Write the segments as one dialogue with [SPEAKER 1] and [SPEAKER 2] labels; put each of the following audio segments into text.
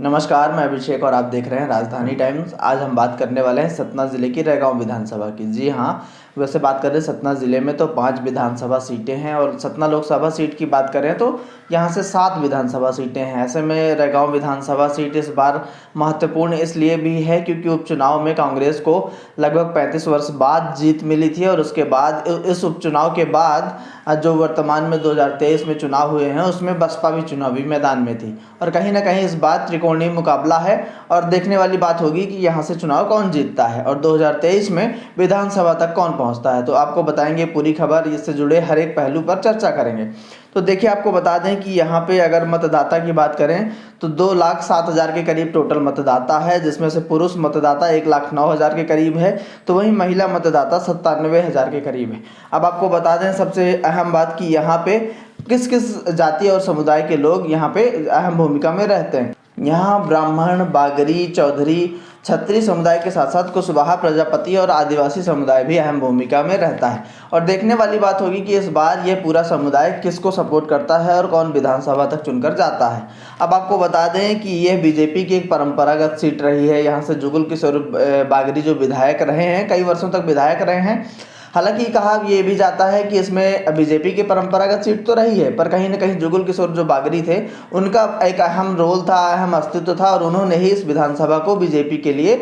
[SPEAKER 1] नमस्कार, मैं अभिषेक और आप देख रहे हैं राजधानी टाइम्स। आज हम बात करने वाले हैं सतना ज़िले की रैगांव विधानसभा की। जी हाँ, वैसे बात करें सतना ज़िले में तो 5 विधानसभा सीटें हैं और सतना लोकसभा सीट की बात करें तो यहाँ से 7 विधानसभा सीटें हैं। ऐसे में रैगांव विधानसभा सीट इस बार महत्वपूर्ण इसलिए भी है क्योंकि उपचुनाव में कांग्रेस को लगभग 35 वर्ष बाद जीत मिली थी और उसके बाद इस उपचुनाव के बाद जो वर्तमान में 2023 में चुनाव हुए हैं उसमें बसपा भी चुनावी मैदान में थी और कहीं ना कहीं इस बार त्रिकोणीय मुकाबला है और देखने वाली बात होगी कि यहाँ से चुनाव कौन जीतता है और 2023 में विधानसभा तक कौन पहुँचता है। तो आपको बताएंगे पूरी खबर, इससे जुड़े हर एक पहलू पर चर्चा करेंगे। तो देखिए, आपको बता दें कि यहाँ पे अगर मतदाता की बात करें तो 2,07,000 के करीब टोटल मतदाता है, जिसमें से पुरुष मतदाता 1,09,000 के करीब है, तो वहीं महिला मतदाता 97,000 के करीब है। अब आपको बता दें सबसे अहम बात कि यहाँ पे किस किस जाति और समुदाय के लोग यहाँ पे अहम भूमिका में रहते हैं। यहाँ ब्राह्मण, बागरी, चौधरी, छत्री समुदाय के साथ साथ कुशवाहा, प्रजापति और आदिवासी समुदाय भी अहम भूमिका में रहता है। और देखने वाली बात होगी कि इस बार ये पूरा समुदाय किसको सपोर्ट करता है और कौन विधानसभा तक चुनकर जाता है। अब आपको बता दें कि यह बीजेपी की एक परंपरागत सीट रही है। यहाँ से जुगल किशोर बागरी जो विधायक रहे हैं, कई वर्षों तक विधायक रहे हैं। हालांकि कहा ये भी जाता है कि इसमें बीजेपी की परंपरागत सीट तो रही है, पर कहीं ना कहीं जुगल किशोर जो बागरी थे उनका एक अहम रोल था, अहम अस्तित्व था और उन्होंने ही इस विधानसभा को बीजेपी के लिए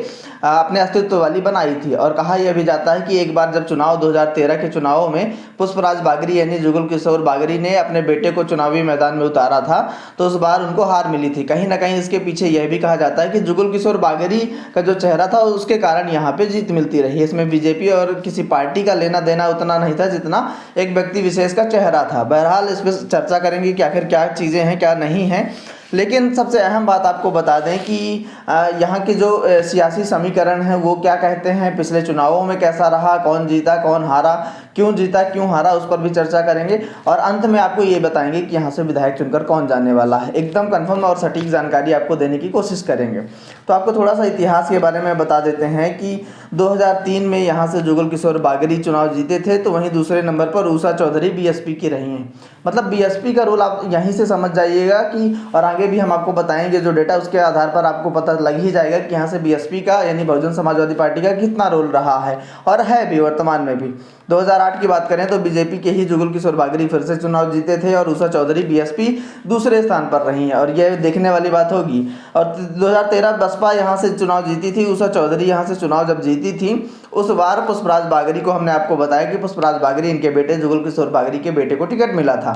[SPEAKER 1] अपने अस्तित्व वाली बनाई थी। और कहा यह भी जाता है कि एक बार जब चुनाव 2013 के चुनावों में पुष्पराज बागरी यानी जुगल किशोर बागरी ने अपने बेटे को चुनावी मैदान में उतारा था तो उस बार उनको हार मिली थी। कहीं ना कहीं इसके पीछे यह भी कहा जाता है कि जुगल किशोर बागरी का जो चेहरा था उसके कारण यहाँ पे जीत मिलती रही। इसमें बीजेपी और किसी पार्टी का लेना देना उतना नहीं था जितना एक व्यक्ति विशेष का चेहरा था। बहरहाल इस पर चर्चा करेंगे कि आखिर क्या चीज़ें हैं क्या नहीं हैं, लेकिन सबसे अहम बात आपको बता दें कि यहाँ के जो सियासी समीकरण हैं वो क्या कहते हैं, पिछले चुनावों में कैसा रहा, कौन जीता कौन हारा, क्यों जीता क्यों हारा, उस पर भी चर्चा करेंगे और अंत में आपको ये बताएंगे कि यहाँ से विधायक चुनकर कौन जाने वाला है। एकदम कन्फर्म और सटीक जानकारी आपको देने की कोशिश करेंगे। तो आपको थोड़ा सा इतिहास के बारे में बता देते हैं कि 2003 में यहाँ से जुगल किशोर बागरी चुनाव जीते थे, तो वहीं दूसरे नंबर पर उषा चौधरी बीएसपी की रही हैं। मतलब बीएसपी का रोल आप यहीं से समझ जाइएगा कि, और आगे भी हम आपको बताएंगे जो डेटा उसके आधार पर आपको पता लग ही जाएगा कि यहाँ से बीएसपी का यानी बहुजन समाजवादी पार्टी का कितना रोल रहा है और है भी वर्तमान में भी। 2008 की बात करें तो बीजेपी के ही जुगल किशोर बागरी फिर से चुनाव जीते थे और उषा चौधरी बीएसपी दूसरे स्थान पर रही हैं और यह देखने वाली बात होगी। और 2013 बसपा यहाँ से चुनाव जीती थी, उषा चौधरी यहाँ से चुनाव जब जीती थी उस बार पुष्पराज बागरी को हमने आपको बताया कि पुष्पराज बागरी इनके बेटे जुगल किशोर बागरी के बेटे को टिकट मिला था।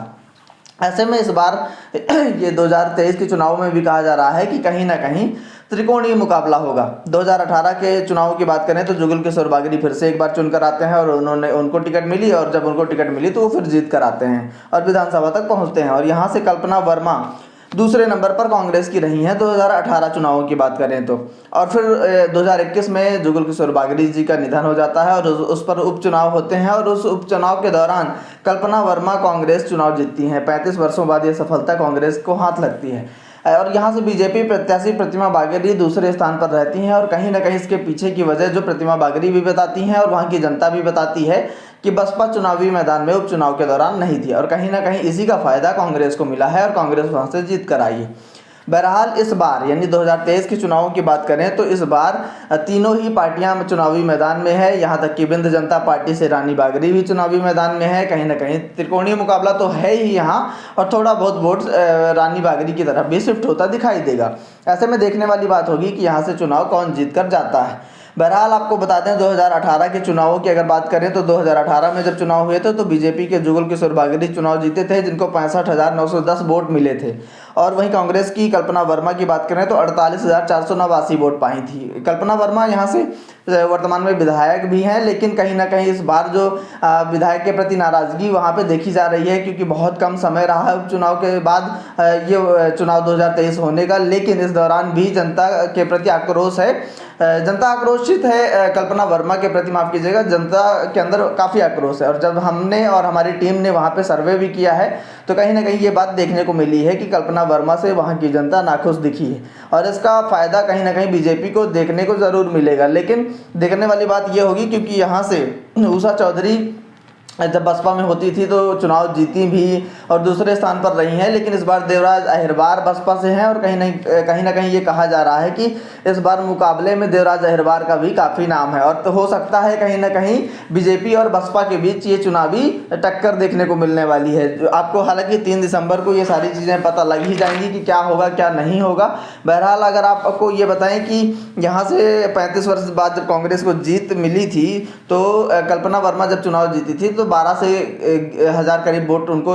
[SPEAKER 1] ऐसे में इस बार ये 2023 के चुनाव में भी कहा जा रहा है कि कहीं ना कहीं त्रिकोणीय मुकाबला होगा। 2018 के चुनाव की बात करें तो जुगल किशोर बागरी फिर से एक बार चुनकर आते हैं और उनको टिकट मिली और जब उनको टिकट मिली तो वो फिर जीत कर आते हैं और विधानसभा तक पहुंचते हैं। और यहाँ से कल्पना वर्मा दूसरे नंबर पर कांग्रेस की रही हैं 2018 चुनावों की बात करें तो। और फिर 2021 में जुगल किशोर बागरी जी का निधन हो जाता है और उस पर उपचुनाव होते हैं और उस उपचुनाव के दौरान कल्पना वर्मा कांग्रेस चुनाव जीतती हैं। 35 वर्षों बाद ये सफलता कांग्रेस को हाथ लगती है और यहाँ से बीजेपी प्रत्याशी प्रतिमा बागरी दूसरे स्थान पर रहती हैं। और कहीं ना कहीं इसके पीछे की वजह जो प्रतिमा बागरी भी बताती हैं और वहाँ की जनता भी बताती है कि बसपा चुनावी मैदान में उपचुनाव के दौरान नहीं थी और कहीं ना कहीं इसी का फायदा कांग्रेस को मिला है और कांग्रेस वहाँ से जीत कर आई है। बहरहाल इस बार यानी 2023 के चुनावों की बात करें तो इस बार तीनों ही पार्टियां चुनावी मैदान में है। यहाँ तक कि बिंद जनता पार्टी से रानी बागरी भी चुनावी मैदान में है। कहीं ना कहीं त्रिकोणीय मुकाबला तो है ही यहाँ और थोड़ा बहुत वोट रानी बागरी की तरफ भी शिफ्ट होता दिखाई देगा। ऐसे में देखने वाली बात होगी कि यहाँ से चुनाव कौन जीत कर जाता है। बहरहाल आपको बता दें 2018 के चुनावों की अगर बात करें तो 2018 में जब चुनाव हुए थे तो बीजेपी के जुगल किशोर बागरी चुनाव जीते थे जिनको 65,910 वोट मिले थे। और वहीं कांग्रेस की कल्पना वर्मा की बात करें तो 48,489 वोट पाई थी। कल्पना वर्मा यहाँ से वर्तमान में विधायक भी हैं, लेकिन कहीं ना कहीं इस बार जो विधायक के प्रति नाराजगी वहाँ पे देखी जा रही है क्योंकि बहुत कम समय रहा है उपचुनाव के बाद ये चुनाव 2023 होने का, लेकिन इस दौरान भी जनता के प्रति आक्रोश है। जनता आक्रोशित है कल्पना वर्मा के प्रति, माफ़ कीजिएगा, जनता के अंदर काफ़ी आक्रोश है। और जब हमने और हमारी टीम ने वहाँ पे सर्वे भी किया है तो कहीं ना कहीं ये बात देखने को मिली है कि कल्पना वर्मा से वहाँ की जनता नाखुश दिखी है और इसका फ़ायदा कहीं ना कहीं बीजेपी को देखने को ज़रूर मिलेगा। लेकिन देखने वाली बात ये होगी क्योंकि यहाँ से उषा चौधरी जब बसपा में होती थी तो चुनाव जीती भी और दूसरे स्थान पर रही हैं, लेकिन इस बार देवराज अहिरबार बसपा से हैं और कहीं ना कहीं ये कहा जा रहा है कि इस बार मुकाबले में देवराज अहिरबार का भी काफ़ी नाम है और तो हो सकता है कहीं ना कहीं बीजेपी और बसपा के बीच ये चुनावी टक्कर देखने को मिलने वाली है। जो आपको हालांकि 3 दिसंबर को ये सारी चीज़ें पता लग ही जाएंगी कि क्या होगा क्या नहीं होगा। बहरहाल अगर आपको ये बताएं कि यहाँ से 35 वर्ष बाद जब कांग्रेस को जीत मिली थी तो कल्पना वर्मा जब चुनाव जीती थी तो 12 से हज़ार करीब वोट उनको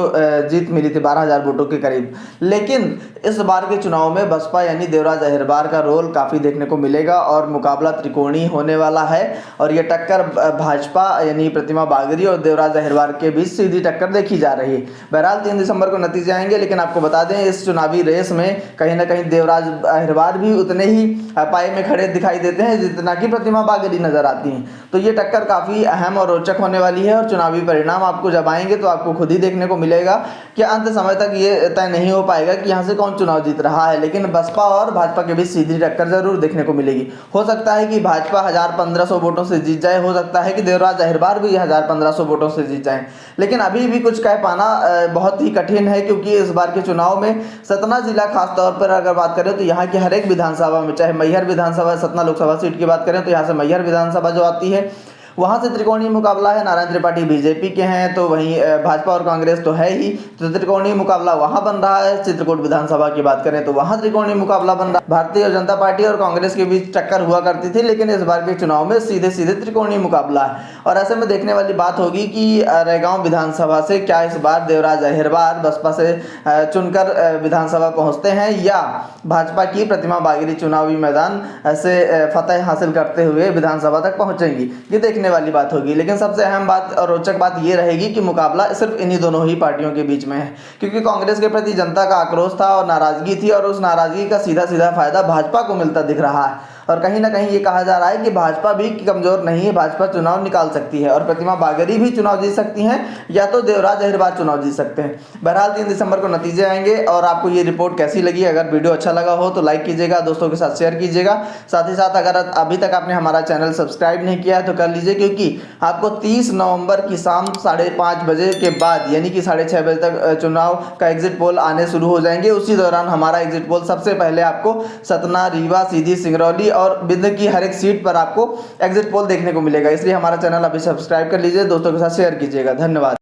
[SPEAKER 1] जीत मिली थी, 12,000 वोटों के करीब। लेकिन इस बार के चुनाव में बसपा यानी देवराज अहिरबार का रोल काफ़ी देखने को मिलेगा और मुकाबला त्रिकोणीय होने वाला है और ये टक्कर भाजपा यानी प्रतिमा बागरी और देवराज अहिरबार के बीच सीधी टक्कर देखी जा रही है। बहरहाल 3 दिसंबर को नतीजे आएंगे, लेकिन आपको बता दें इस चुनावी रेस में कहीं ना कहीं देवराज अहिरबार भी उतने ही पाए में खड़े दिखाई देते हैं जितना कि प्रतिमा बागरी नजर आती हैं। तो ये टक्कर काफ़ी अहम और रोचक होने वाली है और चुनावी परिणाम आपको जब आएंगे तो आपको खुद ही देखने को मिलेगा कि अंत समय तक ये तय नहीं हो पाएगा कि यहाँ से कौन चुनाव जीत रहा है, लेकिन बसपा और भाजपा के बीच सीधी टक्कर जरूर देखने को मिलेगी। हो सकता है कि भाजपा 1,000-1,500 वोटों से जीत जाए, हो सकता है कि देवराज अहिरबार भी 1,000-1,500 वोटों से जीत जाए, लेकिन अभी भी कुछ कह पाना बहुत ही कठिन है क्योंकि इस बार के चुनाव में सतना जिला खास तौर पर अगर बात करें तो यहाँ की हर एक विधानसभा में, चाहे मैहर विधानसभा सतना लोकसभा सीट की बात करें तो यहाँ से मैहर विधानसभा जो आती है वहाँ से त्रिकोणीय मुकाबला है। नारायण त्रिपाठी बीजेपी के हैं तो वहीं भाजपा और कांग्रेस तो है ही, तो त्रिकोणीय मुकाबला वहाँ बन रहा है। चित्रकूट विधानसभा की बात करें तो वहाँ त्रिकोणीय मुकाबला बन रहा है। भारतीय जनता पार्टी और कांग्रेस के बीच टक्कर हुआ करती थी, लेकिन इस बार के चुनाव में सीधे सीधे त्रिकोणीय मुकाबला है और ऐसे में देखने वाली बात होगी कि रैगांव विधानसभा से क्या इस बार देवराज अहिरबार बसपा से चुनकर विधानसभा पहुँचते हैं या भाजपा की प्रतिमा बागरी चुनावी मैदान से फतेह हासिल करते हुए विधानसभा तक पहुँचेंगी, ये देखने वाली बात होगी। लेकिन सबसे अहम बात और रोचक बात यह रहेगी कि मुकाबला सिर्फ इन्हीं दोनों ही पार्टियों के बीच में है, क्योंकि कांग्रेस के प्रति जनता का आक्रोश था और नाराजगी थी और उस नाराजगी का सीधा सीधा फायदा भाजपा को मिलता दिख रहा है और कहीं ना कहीं ये कहा जा रहा है कि भाजपा भी कमजोर नहीं है, भाजपा चुनाव निकाल सकती है और प्रतिमा बागरी भी चुनाव जीत सकती हैं या तो देवराज अहिरबार चुनाव जीत सकते हैं। बहरहाल 3 दिसंबर को नतीजे आएंगे और आपको ये रिपोर्ट कैसी लगी, अगर वीडियो अच्छा लगा हो तो लाइक कीजिएगा, दोस्तों के साथ शेयर कीजिएगा। साथ ही साथ अगर अभी तक आपने हमारा चैनल सब्सक्राइब नहीं किया है तो कर लीजिए, क्योंकि आपको 30 नवंबर की शाम 5:30 बजे के बाद यानी कि 6:30 बजे तक चुनाव का एग्जिट पोल आने शुरू हो जाएंगे। उसी दौरान हमारा एग्जिट पोल सबसे पहले आपको सतना, रीवा, सीधी, सिंगरौली और बिंद की हर एक सीट पर आपको एग्जिट पोल देखने को मिलेगा। इसलिए हमारा चैनल अभी सब्सक्राइब कर लीजिए, दोस्तों के साथ शेयर कीजिएगा। धन्यवाद।